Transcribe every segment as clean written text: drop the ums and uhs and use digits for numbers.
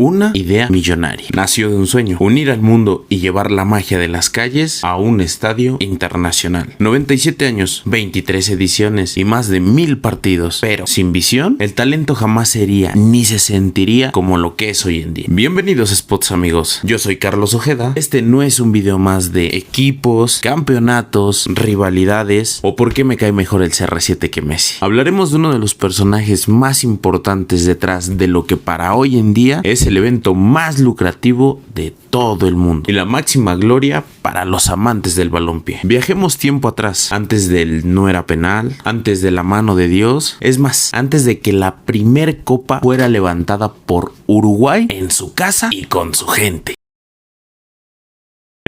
Una idea millonaria. Nació de un sueño: unir al mundo y llevar la magia de las calles a un estadio internacional. 97 años, 23 ediciones y más de 1000 partidos. Pero sin visión, el talento jamás sería ni se sentiría como lo que es hoy en día. Bienvenidos a Spots, amigos. Yo soy Carlos Ojeda. Este no es un video más de equipos, campeonatos, rivalidades o por qué me cae mejor el CR7 que Messi. Hablaremos de uno de los personajes más importantes detrás de lo que para hoy en día es el evento más lucrativo de todo el mundo y la máxima gloria para los amantes del balompié. Viajemos tiempo atrás, antes del no era penal, antes de la mano de Dios, es más, antes de que la primer copa fuera levantada por Uruguay en su casa y con su gente.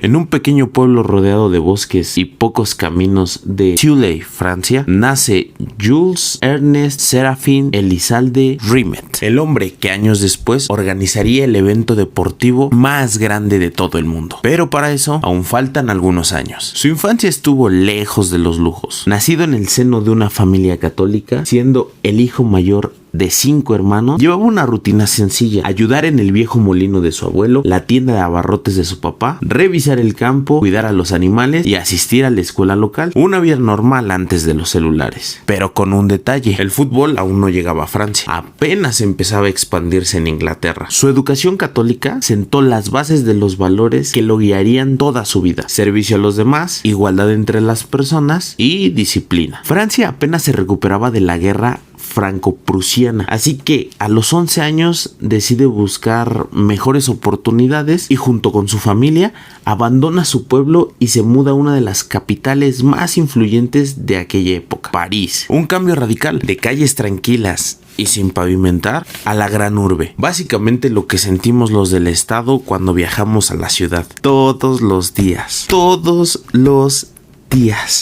En un pequeño pueblo rodeado de bosques y pocos caminos de Thionville, Francia, nace Jules Ernest Séraphin Elizalde Rimet, el hombre que años después organizaría el evento deportivo más grande de todo el mundo. Pero para eso aún faltan algunos años. Su infancia estuvo lejos de los lujos. Nacido en el seno de una familia católica, siendo el hijo mayor de 5 hermanos, llevaba una rutina sencilla: ayudar en el viejo molino de su abuelo, la tienda de abarrotes de su papá, revisar el campo, cuidar a los animales y asistir a la escuela local. Una vida normal antes de los celulares, pero con un detalle: el fútbol aún no llegaba a Francia, apenas empezaba a expandirse en Inglaterra. Su educación católica sentó las bases de los valores que lo guiarían toda su vida: servicio a los demás, igualdad entre las personas y disciplina. Francia apenas se recuperaba de la guerra franco-prusiana, así que a los 11 años decide buscar mejores oportunidades y junto con su familia abandona su pueblo y se muda a una de las capitales más influyentes de aquella época, París. Un cambio radical, de calles tranquilas y sin pavimentar a la gran urbe. Básicamente lo que sentimos los del estado cuando viajamos a la ciudad todos los días.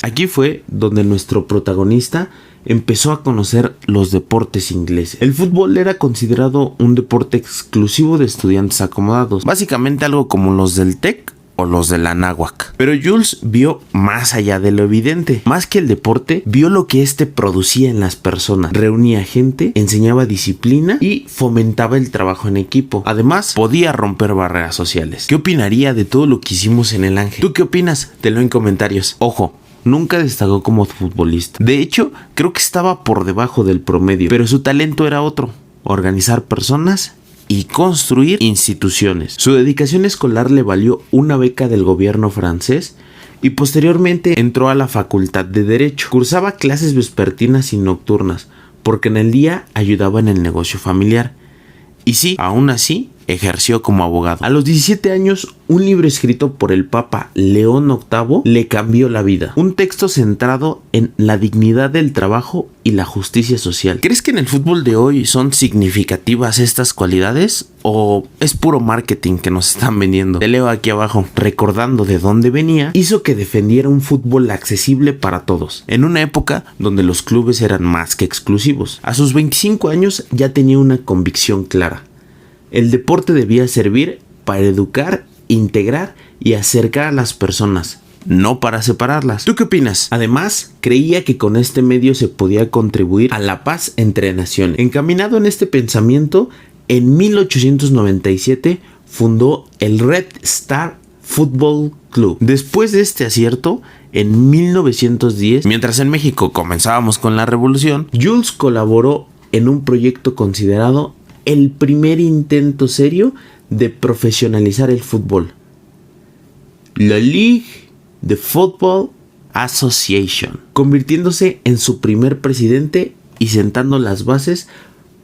Aquí fue donde nuestro protagonista empezó a conocer los deportes ingleses. El fútbol era considerado un deporte exclusivo de estudiantes acomodados, básicamente algo como los del TEC o los de la Anáhuac. Pero Jules vio más allá de lo evidente. Más que el deporte, vio lo que este producía en las personas. Reunía gente, enseñaba disciplina y fomentaba el trabajo en equipo. Además, podía romper barreras sociales. ¿Qué opinaría de todo lo que hicimos en el Ángel? ¿Tú qué opinas? Te lo en comentarios. Ojo, nunca destacó como futbolista. De hecho, creo que estaba por debajo del promedio, pero su talento era otro: organizar personas y construir instituciones. Su dedicación escolar le valió una beca del gobierno francés y posteriormente entró a la facultad de Derecho. Cursaba clases vespertinas y nocturnas porque en el día ayudaba en el negocio familiar. Y sí, aún así, ejerció como abogado. A los 17 años, un libro escrito por el Papa León VIII le cambió la vida. Un texto centrado en la dignidad del trabajo y la justicia social. ¿Crees que en el fútbol de hoy son significativas estas cualidades o es puro marketing que nos están vendiendo? Te leo aquí abajo: recordando de dónde venía, hizo que defendiera un fútbol accesible para todos, en una época donde los clubes eran más que exclusivos. A sus 25 años ya tenía una convicción clara: el deporte debía servir para educar, integrar y acercar a las personas, no para separarlas. ¿Tú qué opinas? Además, creía que con este medio se podía contribuir a la paz entre naciones. Encaminado en este pensamiento, en 1897 fundó el Red Star Football Club. Después de este acierto, en 1910, mientras en México comenzábamos con la revolución, Jules colaboró en un proyecto considerado el primer intento serio de profesionalizar el fútbol: la Ligue de Football Association, convirtiéndose en su primer presidente y sentando las bases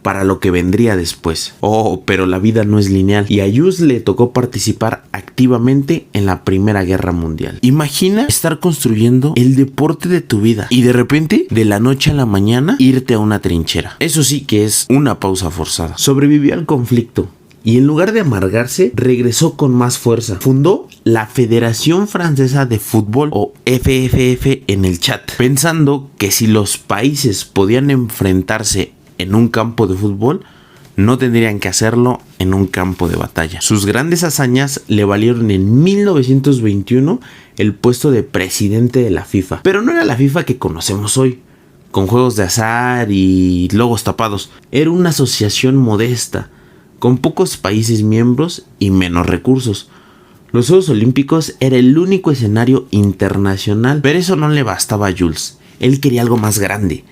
para lo que vendría después. Oh, pero la vida no es lineal y a Jules le tocó participar activamente en la Primera Guerra Mundial. Imagina estar construyendo el deporte de tu vida y de repente, de la noche a la mañana, irte a una trinchera. Eso sí que es una pausa forzada. Sobrevivió al conflicto y en lugar de amargarse, regresó con más fuerza. Fundó la Federación Francesa de Fútbol, o FFF en el chat, pensando que si los países podían enfrentarse en un campo de fútbol, no tendrían que hacerlo en un campo de batalla. Sus grandes hazañas le valieron en 1921 el puesto de presidente de la FIFA. Pero no era la FIFA que conocemos hoy, con juegos de azar y logos tapados. Era una asociación modesta, con pocos países miembros y menos recursos. Los Juegos Olímpicos era el único escenario internacional, pero eso no le bastaba a Jules. Él quería algo más grande,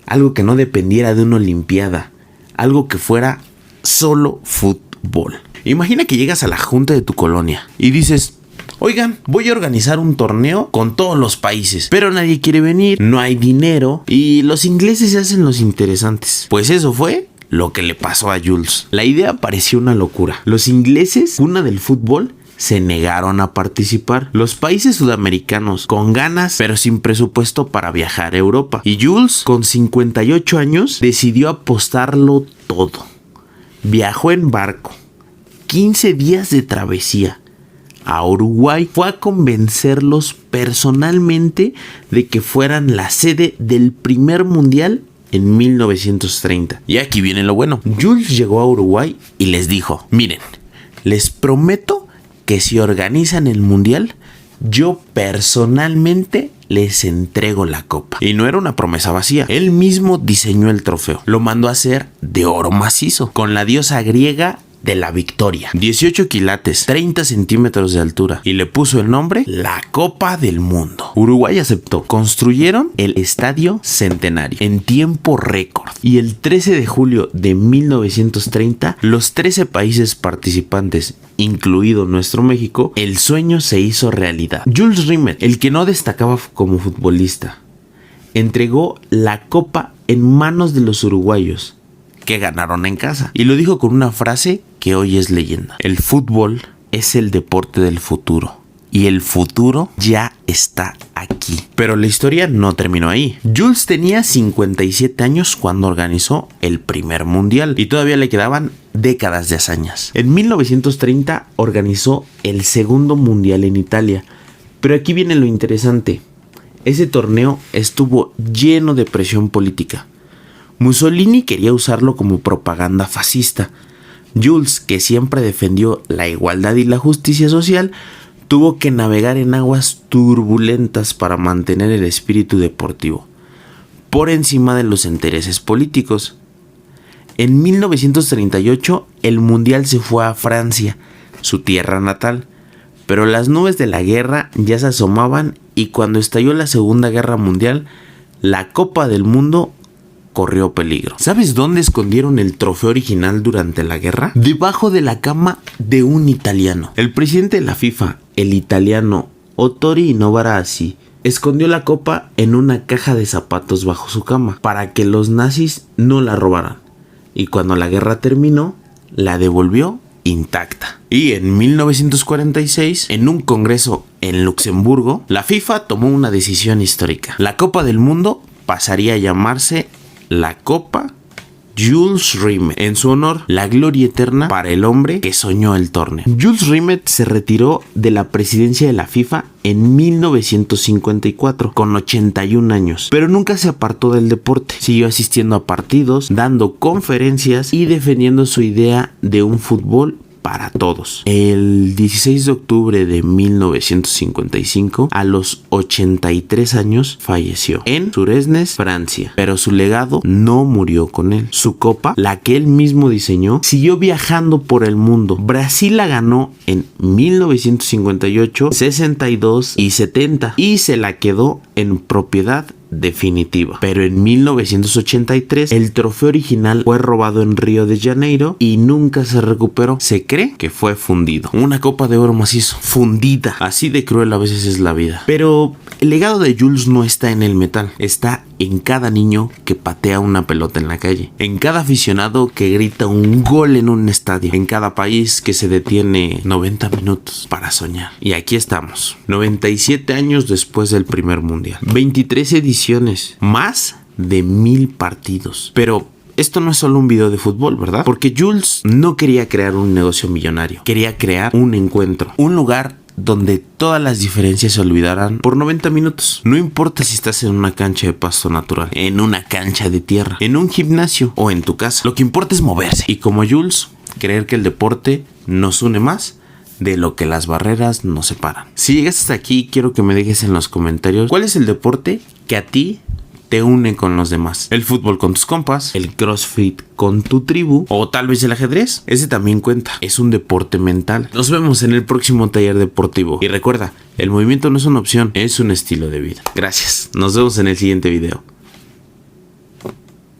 algo que no dependiera de una olimpiada, algo que fuera solo fútbol. Imagina que llegas a la junta de tu colonia y dices: oigan, voy a organizar un torneo con todos los países, pero nadie quiere venir, no hay dinero y los ingleses se hacen los interesantes. Pues eso fue lo que le pasó a Jules. La idea pareció una locura. Los ingleses, cuna del fútbol, se negaron a participar. Los países sudamericanos con ganas pero sin presupuesto para viajar a Europa. Y Jules, con 58 años, decidió apostarlo todo. Viajó en barco, 15 días de travesía a Uruguay. Fue a convencerlos personalmente de que fueran la sede del primer mundial en 1930. Y aquí viene lo bueno. Jules llegó a Uruguay y les dijo: miren, les prometo que si organizan el mundial, yo personalmente les entrego la copa. Y no era una promesa vacía. Él mismo diseñó el trofeo. Lo mandó a hacer de oro macizo, con la diosa griega de la victoria. 18 quilates, 30 centímetros de altura. Y le puso el nombre la Copa del Mundo. Uruguay aceptó. Construyeron el Estadio Centenario en tiempo récord. Y el 13 de julio de 1930, los 13 países participantes, incluido nuestro México, el sueño se hizo realidad. Jules Rimet, el que no destacaba como futbolista, entregó la copa en manos de los uruguayos, que ganaron en casa. Y lo dijo con una frase que hoy es leyenda: el fútbol es el deporte del futuro. Y el futuro ya está aquí. Pero la historia no terminó ahí. Jules tenía 57 años cuando organizó el primer mundial. Y todavía le quedaban décadas de hazañas. En 1930 organizó el segundo mundial en Italia. Pero aquí viene lo interesante. Ese torneo estuvo lleno de presión política. Mussolini quería usarlo como propaganda fascista. Jules, que siempre defendió la igualdad y la justicia social, tuvo que navegar en aguas turbulentas para mantener el espíritu deportivo, por encima de los intereses políticos. En 1938, el mundial se fue a Francia, su tierra natal, pero las nubes de la guerra ya se asomaban y cuando estalló la Segunda Guerra Mundial, la Copa del Mundo corrió peligro. ¿Sabes dónde escondieron el trofeo original durante la guerra? Debajo de la cama de un italiano. El presidente de la FIFA, el italiano Ottori Novarasi, escondió la copa en una caja de zapatos bajo su cama para que los nazis no la robaran. Y cuando la guerra terminó, la devolvió intacta. Y en 1946, en un congreso en Luxemburgo, la FIFA tomó una decisión histórica. La Copa del Mundo pasaría a llamarse la Copa Jules Rimet, en su honor, la gloria eterna para el hombre que soñó el torneo. Jules Rimet se retiró de la presidencia de la FIFA en 1954 con 81 años, pero nunca se apartó del deporte. Siguió asistiendo a partidos, dando conferencias y defendiendo su idea de un fútbol para todos. El 16 de octubre de 1955, a los 83 años, falleció en Suresnes, Francia. Pero su legado no murió con él. Su copa, la que él mismo diseñó, siguió viajando por el mundo. Brasil la ganó en 1958, 62 y 70 y se la quedó en propiedad definitiva. Pero en 1983 el trofeo original fue robado en Río de Janeiro y nunca se recuperó. Se cree que fue fundido. Una copa de oro macizo fundida. Así de cruel a veces es la vida. Pero el legado de Jules no está en el metal, está en cada niño que patea una pelota en la calle, en cada aficionado que grita un gol en un estadio, en cada país que se detiene 90 minutos para soñar. Y aquí estamos, 97 años después del primer mundial, 23 ediciones, más de 1000 partidos. Pero esto no es solo un video de fútbol, ¿verdad? Porque Jules no quería crear un negocio millonario, quería crear un encuentro, un lugar donde todas las diferencias se olvidarán por 90 minutos. No importa si estás en una cancha de pasto natural, en una cancha de tierra, en un gimnasio o en tu casa. Lo que importa es moverse. Y como Jules, creer que el deporte nos une más de lo que las barreras nos separan. Si llegas hasta aquí, quiero que me dejes en los comentarios cuál es el deporte que a ti te te une con los demás. El fútbol con tus compas, el CrossFit con tu tribu, o tal vez el ajedrez. Ese también cuenta, es un deporte mental. Nos vemos en el próximo taller deportivo. Y recuerda, el movimiento no es una opción, es un estilo de vida. Gracias, nos vemos en el siguiente video.